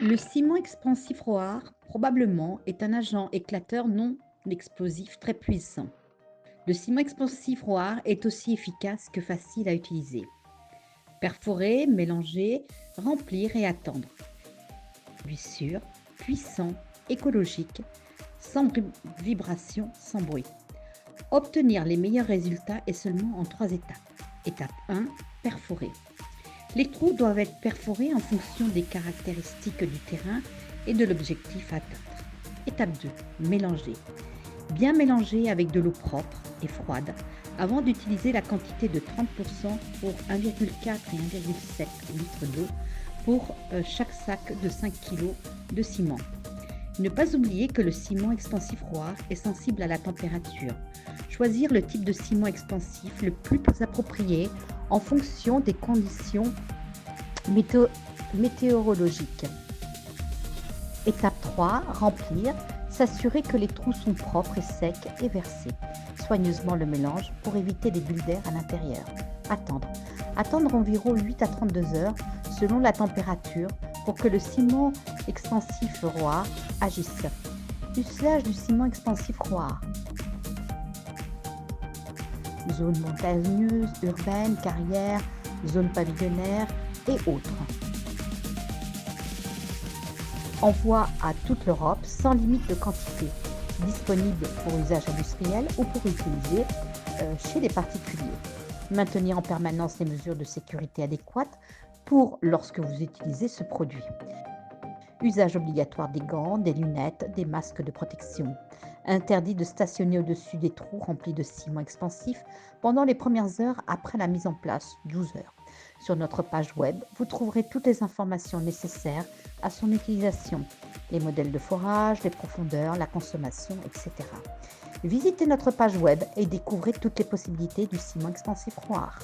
Le ciment expansif Rohar, probablement, est un agent éclateur non explosif très puissant. Le ciment expansif Rohar est aussi efficace que facile à utiliser. Perforer, mélanger, remplir et attendre. Lui sûr, puissant, écologique, sans vibration, sans bruit. Obtenir les meilleurs résultats est seulement en 3 étapes. Étape 1, perforer. Les trous doivent être perforés en fonction des caractéristiques du terrain et de l'objectif à atteindre. Étape 2, mélanger. Bien mélanger avec de l'eau propre et froide avant d'utiliser la quantité de 30% pour 1,4 et 1,7 litres d'eau pour chaque sac de 5 kg de ciment. Ne pas oublier que le ciment expansif Rohar est sensible à la température. Choisir le type de ciment expansif le plus approprié en fonction des conditions météorologiques. Étape 3, remplir. S'assurer que les trous sont propres et secs et verser soigneusement le mélange pour éviter les bulles d'air à l'intérieur. Attendre. Attendre environ 8 à 32 heures selon la température pour que le ciment expansif Rohar agisse. Usage du ciment expansif Rohar. Zone montagneuse, urbaine, carrière, zone pavillonnaire et autres. Envoi à toute l'Europe sans limite de quantité, disponible pour usage industriel ou pour utiliser chez les particuliers. Maintenir en permanence les mesures de sécurité adéquates pour lorsque vous utilisez ce produit. Usage obligatoire des gants, des lunettes, des masques de protection. Interdit de stationner au-dessus des trous remplis de ciment expansif pendant les premières heures après la mise en place, 12 heures. Sur notre page web, vous trouverez toutes les informations nécessaires à son utilisation, les modèles de forage, les profondeurs, la consommation, etc. Visitez notre page web et découvrez toutes les possibilités du ciment expansif Rohar.